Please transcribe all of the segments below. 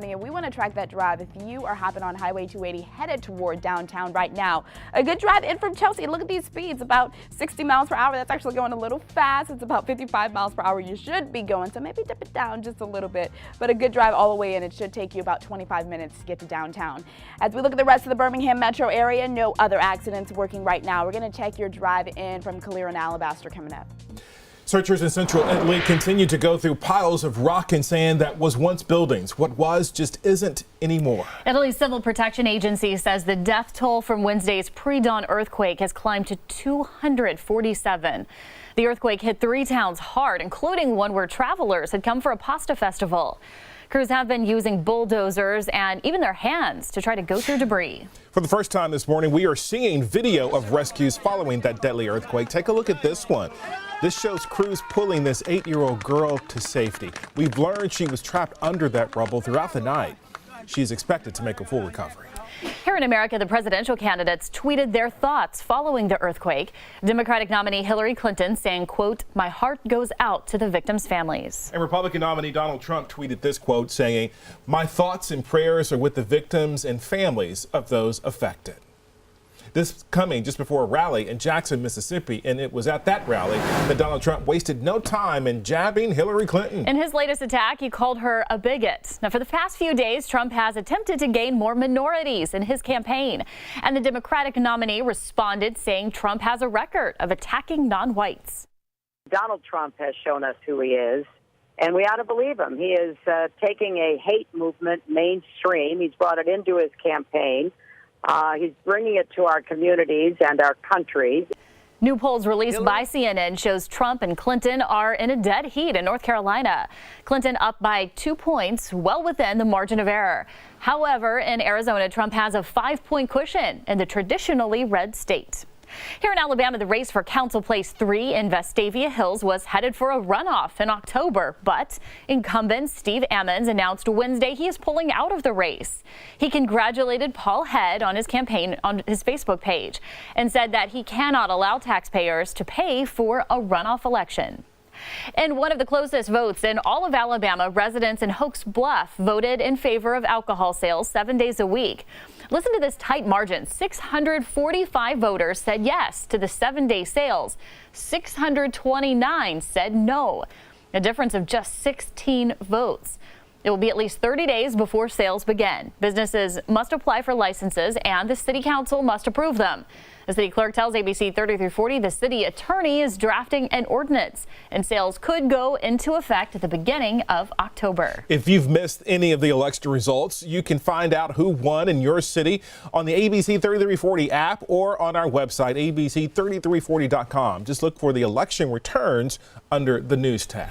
And we want to track that drive if you are hopping on Highway 280 headed toward downtown right now. A good drive in from Chelsea. Look at these speeds, about 60 miles per hour. That's actually going a little fast. It's about 55 miles per hour you should be going, so maybe dip it down just a little bit. But a good drive all the way in. It should take you about 25 minutes to get to downtown. As we look at the rest of the Birmingham metro area, no other accidents working right now. We're going to check your drive in from Calera and Alabaster coming up. Searchers in central Italy continue to go through piles of rock and sand that was once buildings. What was just isn't anymore. Italy's Civil Protection Agency says the death toll from Wednesday's pre-dawn earthquake has climbed to 247. The earthquake hit 3 towns hard, including one where travelers had come for a pasta festival. Crews have been using bulldozers and even their hands to try to go through debris. For the first time this morning, we are seeing video of rescues following that deadly earthquake. Take a look at this one. This shows crews pulling this 8-year-old girl to safety. We've learned she was trapped under that rubble throughout the night. She is expected to make a full recovery. Here in America, the presidential candidates tweeted their thoughts following the earthquake. Democratic nominee Hillary Clinton saying, quote, "My heart goes out to the victims' families." And Republican nominee Donald Trump tweeted this quote saying, "My thoughts and prayers are with the victims and families of those affected." This coming just before a rally in Jackson, Mississippi, and it was at that rally that Donald Trump wasted no time in jabbing Hillary Clinton. In his latest attack, he called her a bigot. Now, for the past few days, Trump has attempted to gain more minorities in his campaign. And the Democratic nominee responded, saying Trump has a record of attacking non-whites. Donald Trump has shown us who he is, and we ought to believe him. He is taking a hate movement mainstream. He's brought it into his campaign. He's bringing it to our communities and our country. New polls released by CNN shows Trump and Clinton are in a dead heat in North Carolina. Clinton up by 2 points, well within the margin of error. However, in Arizona, Trump has a 5-point cushion in the traditionally red state. Here in Alabama, the race for Council Place 3 in Vestavia Hills was headed for a runoff in October, but incumbent Steve Ammons announced Wednesday he is pulling out of the race. He congratulated Paul Head on his campaign on his Facebook page and said that he cannot allow taxpayers to pay for a runoff election. In one of the closest votes in all of Alabama, residents in Oaks Bluff voted in favor of alcohol sales 7 days a week. Listen to this tight margin. 645 voters said yes to the 7-day sales. 629 said no. A difference of just 16 votes. It will be at least 30 days before sales begin. Businesses must apply for licenses and the city council must approve them. The city clerk tells ABC 3340 the city attorney is drafting an ordinance and sales could go into effect at the beginning of October. If you've missed any of the election results, you can find out who won in your city on the ABC 3340 app or on our website, abc3340.com. Just look for the election returns under the news tab.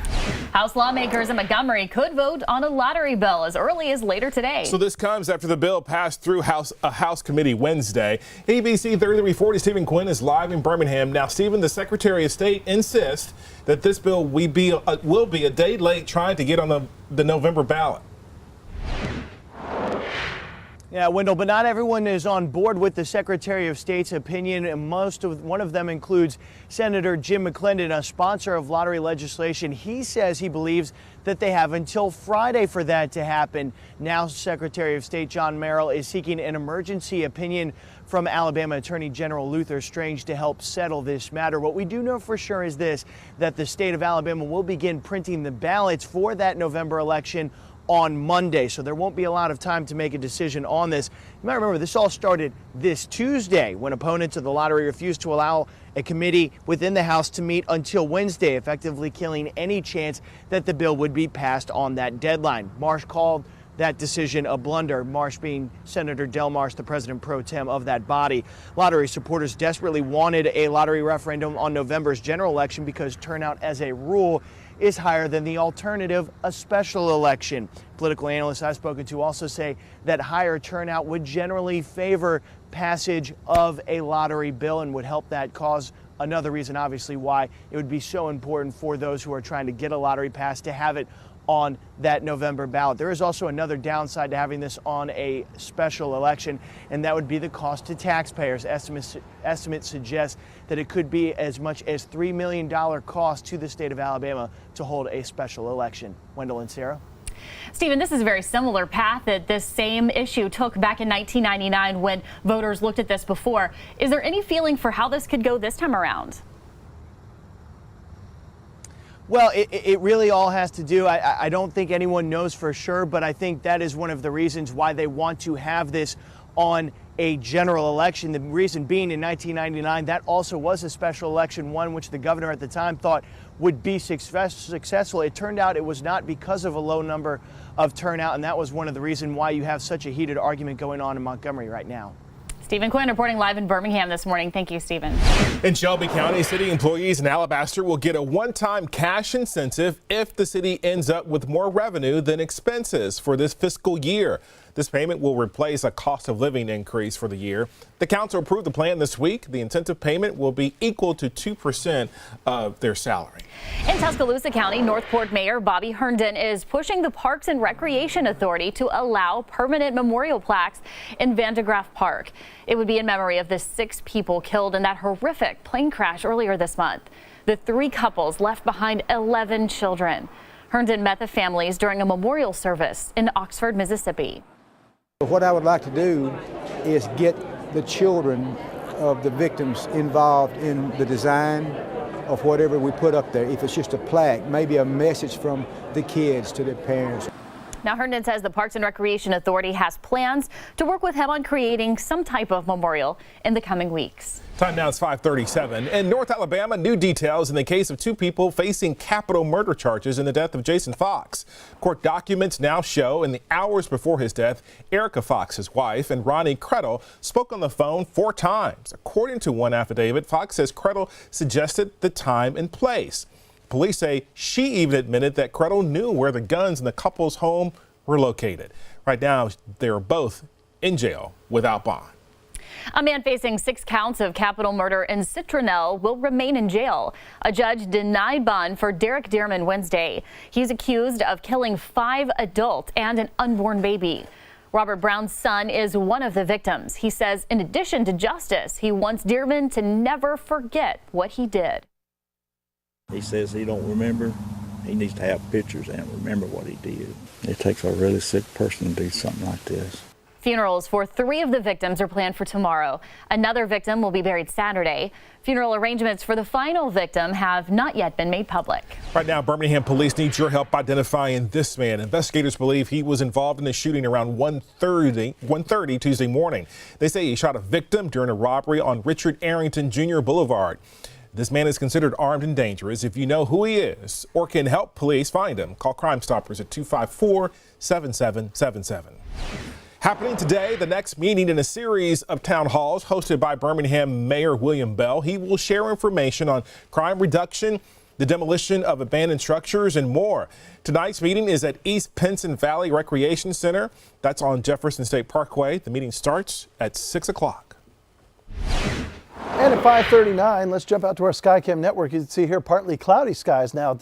House lawmakers in Montgomery could vote on a lottery bill as early as later today. So this comes after the bill passed through a House committee Wednesday. ABC 3340 Stephen Quinn is live in Birmingham. Now, Stephen, the Secretary of State insists that this bill will be a day late trying to get on the November ballot. Yeah, Wendell, but not everyone is on board with the Secretary of State's opinion, and one of them includes Senator Jim McClendon, a sponsor of lottery legislation. He says he believes that they have until Friday for that to happen. Now, Secretary of State John Merrill is seeking an emergency opinion from Alabama Attorney General Luther Strange to help settle this matter. What we do know for sure is this, that the state of Alabama will begin printing the ballots for that November election on Monday, so there won't be a lot of time to make a decision on this. You might remember this all started this Tuesday when opponents of the lottery refused to allow a committee within the House to meet until Wednesday, effectively killing any chance that the bill would be passed on that deadline. Marsh called that decision a blunder, Marsh being Senator Del Marsh, the president pro tem of that body. Lottery supporters desperately wanted a lottery referendum on November's general election because turnout as a rule is higher than the alternative, a special election. Political analysts I've spoken to also say that higher turnout would generally favor passage of a lottery bill and would help that cause. Another reason, obviously, why it would be so important for those who are trying to get a lottery passed to have it on that November ballot. There is also another downside to having this on a special election, and that would be the cost to taxpayers. Estimates suggest that it could be as much as $3 million cost to the state of Alabama to hold a special election. Wendell and Sarah? Stephen, this is a very similar path that this same issue took back in 1999 when voters looked at this before. Is there any feeling for how this could go this time around? Well, it really all has to do, I don't think anyone knows for sure, but I think that is one of the reasons why they want to have this on a general election. The reason being, in 1999, that also was a special election, one which the governor at the time thought would be successful. It turned out it was not because of a low number of turnout, and that was one of the reasons why you have such a heated argument going on in Montgomery right now. Stephen Quinn reporting live in Birmingham this morning. Thank you, Stephen. In Shelby County, city employees in Alabaster will get a one-time cash incentive if the city ends up with more revenue than expenses for this fiscal year. This payment will replace a cost of living increase for the year. The council approved the plan this week. The incentive payment will be equal to 2% of their salary. In Tuscaloosa County, Northport Mayor Bobby Herndon is pushing the Parks and Recreation Authority to allow permanent memorial plaques in Van de Graaff Park. It would be in memory of the 6 people killed in that horrific plane crash earlier this month. The 3 couples left behind 11 children. Herndon met the families during a memorial service in Oxford, Mississippi. What I would like to do is get the children of the victims involved in the design of whatever we put up there. If it's just a plaque, maybe a message from the kids to their parents. Now, Herndon says the Parks and Recreation Authority has plans to work with him on creating some type of memorial in the coming weeks. Time now is 5:37. In North Alabama, new details in the case of 2 people facing capital murder charges in the death of Jason Fox. Court documents now show in the hours before his death, Erica Fox, his wife, and Ronnie Credle spoke on the phone 4 times. According to one affidavit, Fox says Credle suggested the time and place. Police say she even admitted that Credle knew where the guns in the couple's home were located. Right now, they are both in jail without bond. A man facing 6 counts of capital murder in Citronelle will remain in jail. A judge denied bond for Derek Dearman Wednesday. He's accused of killing 5 adults and an unborn baby. Robert Brown's son is one of the victims. He says in addition to justice, he wants Dearman to never forget what he did. He says he don't remember. He needs to have pictures and remember what he did. It takes a really sick person to do something like this. Funerals for 3 of the victims are planned for tomorrow. Another victim will be buried Saturday. Funeral arrangements for the final victim have not yet been made public. Right now, Birmingham police need your help identifying this man. Investigators believe he was involved in the shooting around 1:30 Tuesday morning. They say he shot a victim during a robbery on Richard Arrington Jr. Boulevard. This man is considered armed and dangerous. If you know who he is or can help police find him, call Crime Stoppers at 254-7777. Happening today, the next meeting in a series of town halls hosted by Birmingham Mayor William Bell. He will share information on crime reduction, the demolition of abandoned structures, and more. Tonight's meeting is at East Pinson Valley Recreation Center. That's on Jefferson State Parkway. The meeting starts at 6 o'clock. And at 5:39, let's jump out to our Skycam network. You can see here partly cloudy skies now at the